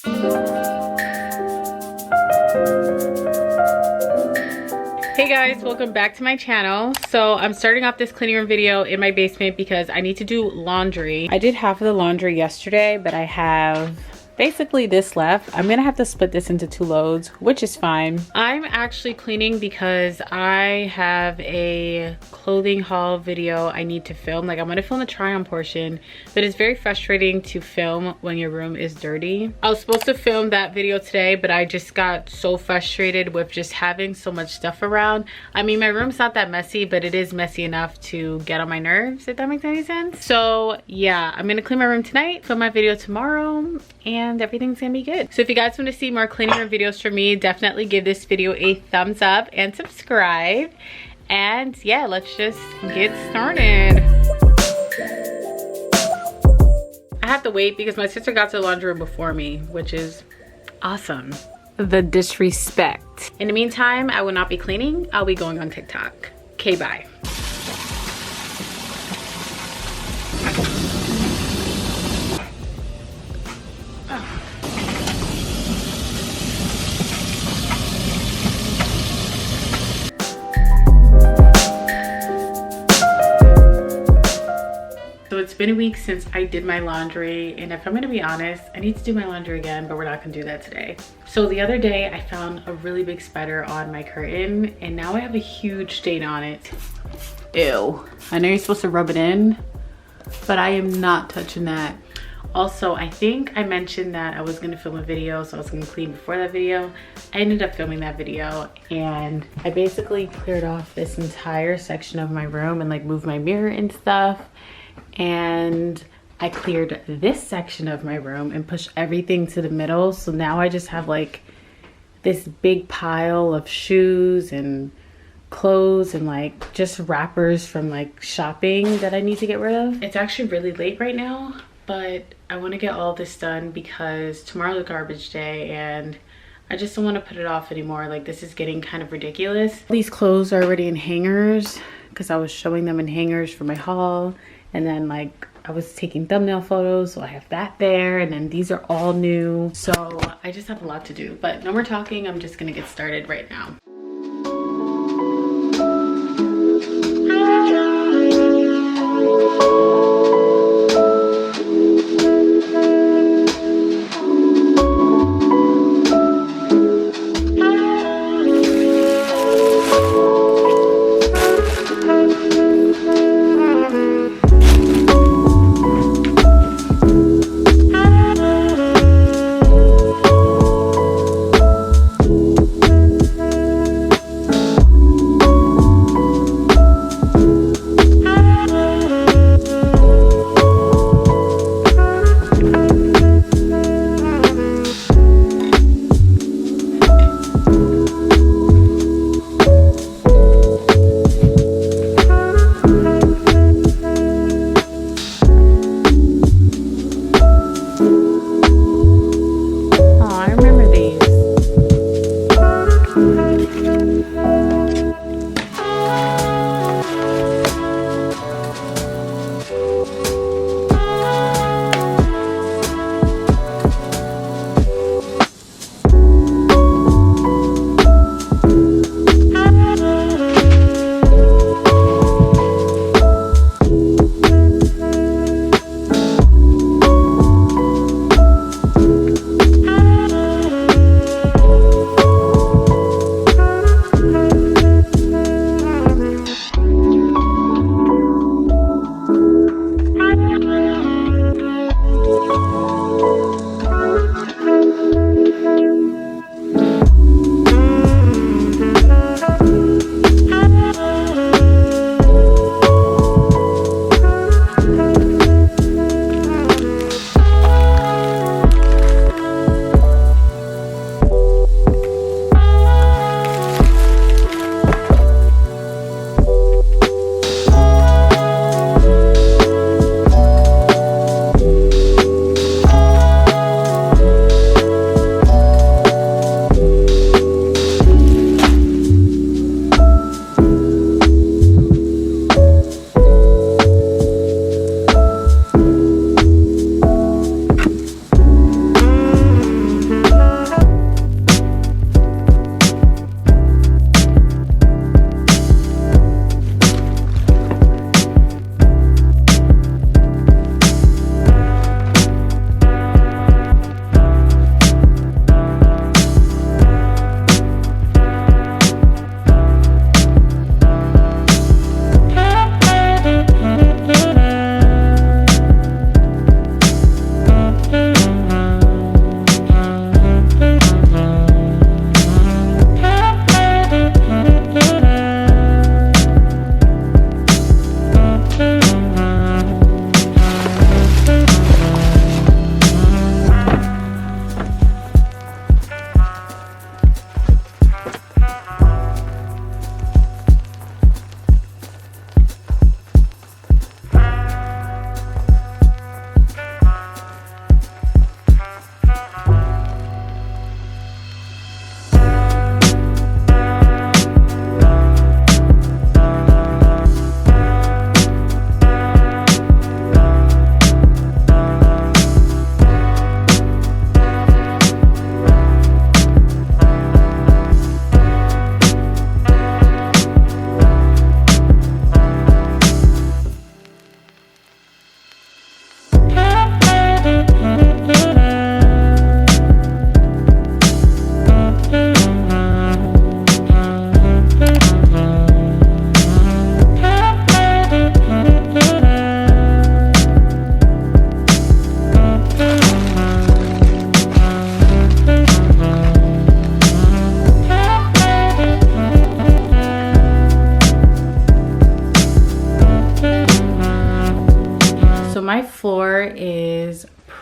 Hey guys, welcome back to my channel. So I'm starting off this cleaning room video in my basement because I need to do laundry. I did half of the laundry yesterday, but I have basically this left. I'm gonna have to split this into 2 loads, which is fine. I'm actually cleaning because I have a clothing haul video I need to film. Like, I'm gonna film the try on portion, but it's very frustrating to film when your room is dirty. I was supposed to film that video today, but I just got so frustrated with just having so much stuff around. I mean, my room's not that messy, but it is messy enough to get on my nerves, if that makes any sense. So yeah, I'm gonna clean my room tonight, film my video tomorrow, and everything's gonna be good. So if you guys want to see more cleaning room videos from me, definitely give this video a thumbs up and subscribe. And yeah, let's just get started. I have to wait because my sister got to the laundry room before me, which is awesome. The disrespect. In the meantime, I will not be cleaning. I'll be going on TikTok. Okay, bye. It's been a week since I did my laundry, and if I'm gonna be honest, I need to do my laundry again, but we're not gonna do that today. So the other day I found a really big spider on my curtain, and now I have a huge stain on it. Ew. I know you're supposed to rub it in, but I am not touching that. Also, I think I mentioned that I was gonna film a video, so I was gonna clean before that video. I ended up filming that video, and I basically cleared off this entire section of my room and like moved my mirror and stuff. And I cleared this section of my room and pushed everything to the middle. So now I just have like this big pile of shoes and clothes and like just wrappers from like shopping that I need to get rid of. It's actually really late right now, but I want to get all this done because tomorrow's a garbage day and I just don't want to put it off anymore. Like, this is getting kind of ridiculous. These clothes are already in hangers because I was showing them in hangers for my haul. And then like I was taking thumbnail photos, so I have that there, and then these are all new. So I just have a lot to do, but no more talking. I'm just gonna get started right now.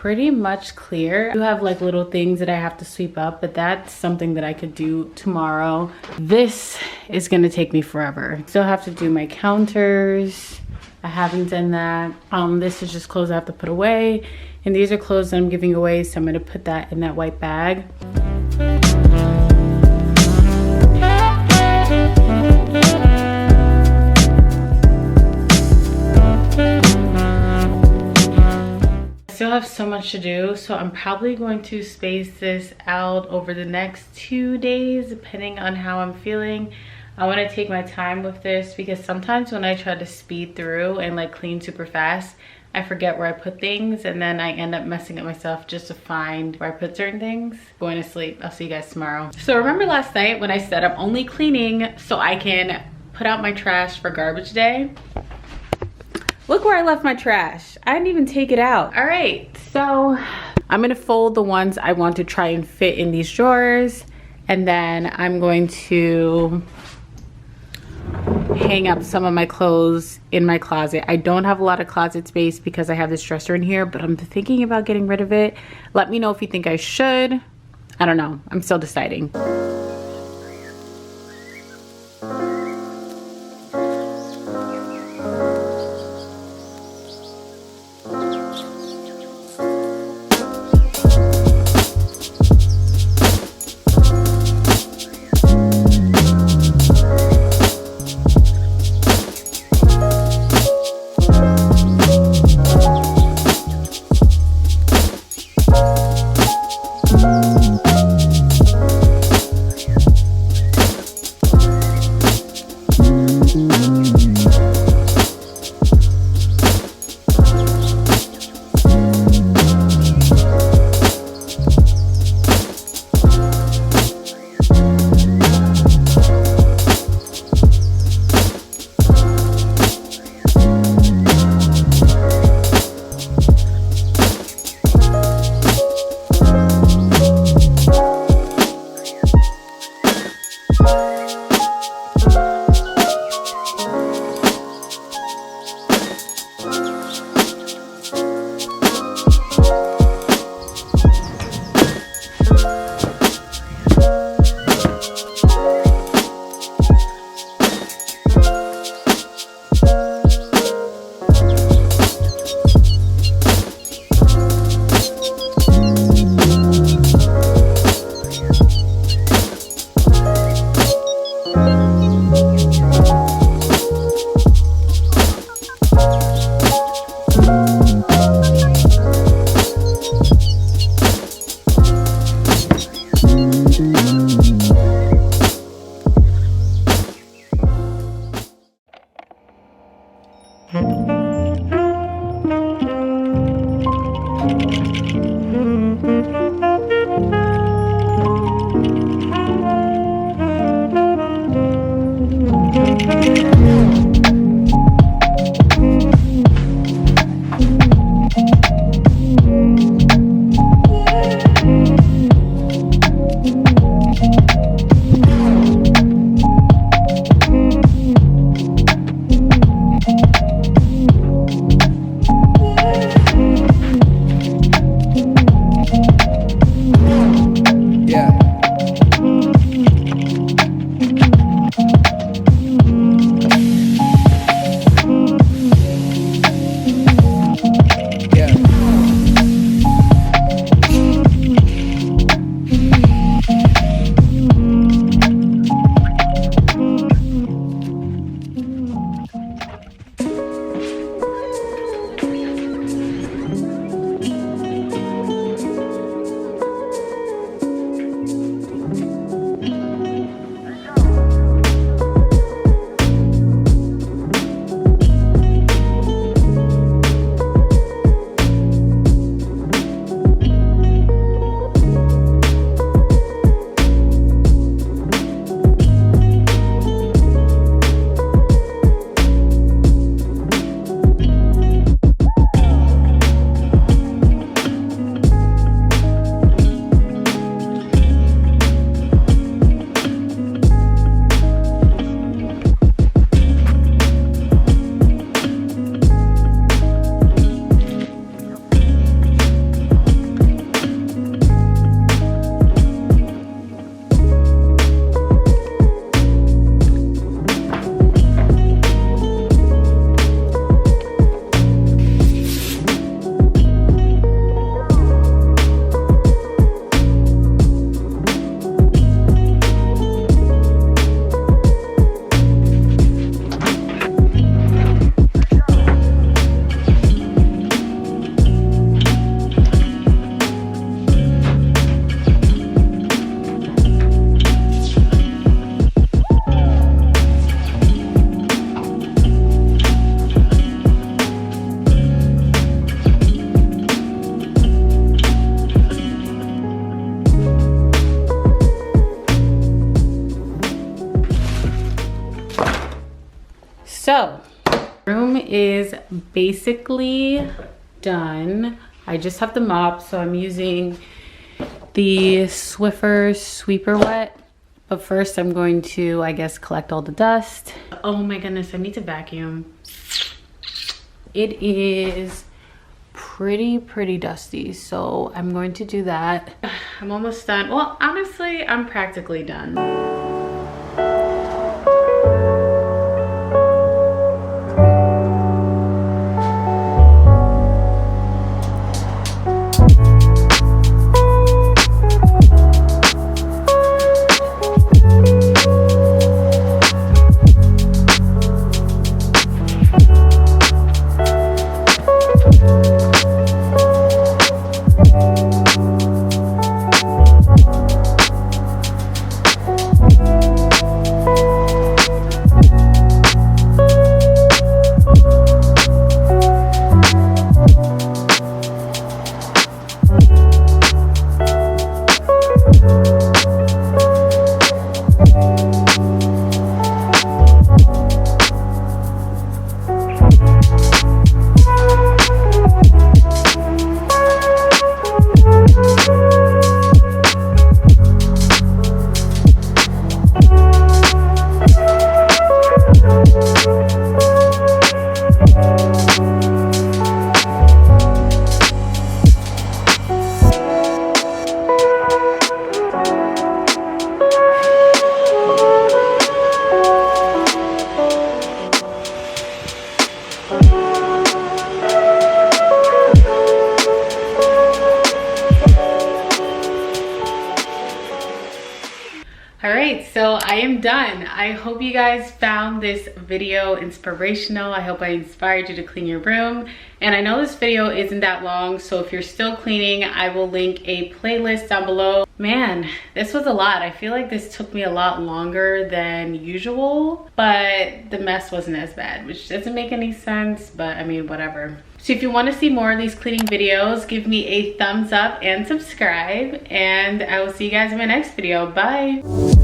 pretty much clear. I do have like little things that I have to sweep up, but that's something that I could do tomorrow. This is gonna take me forever. Still have to do my counters. I haven't done that. This is just clothes I have to put away. And these are clothes that I'm giving away, so I'm gonna put that in that white bag. Still have so much to do, so I'm probably going to space this out over the next 2 days depending on how I'm feeling. I want to take my time with this because sometimes when I try to speed through and like clean super fast, I forget where I put things and then I end up messing up myself just to find where I put certain things. Going to sleep. I'll see you guys tomorrow. So remember last night when I said I'm only cleaning so I can put out my trash for garbage day? Look where I left my trash. I didn't even take it out. All right, so I'm gonna fold the ones I want to try and fit in these drawers, and then I'm going to hang up some of my clothes in my closet. I don't have a lot of closet space because I have this dresser in here, but I'm thinking about getting rid of it. Let me know if you think I should. I don't know, I'm still deciding. So, room is basically done. I just have the mop, so I'm using the Swiffer Sweeper Wet. But first I'm going to, I guess, collect all the dust. Oh my goodness, I need to vacuum. It is pretty dusty, so I'm going to do that. I'm almost done. Well, honestly, I'm practically done. Alright, so I am done. I hope you guys found this video inspirational. I hope I inspired you to clean your room. And I know this video isn't that long, so if you're still cleaning, I will link a playlist down below. Man, this was a lot. I feel like this took me a lot longer than usual, but the mess wasn't as bad, which doesn't make any sense, but I mean, whatever. So if you want to see more of these cleaning videos, give me a thumbs up and subscribe, and I will see you guys in my next video. Bye.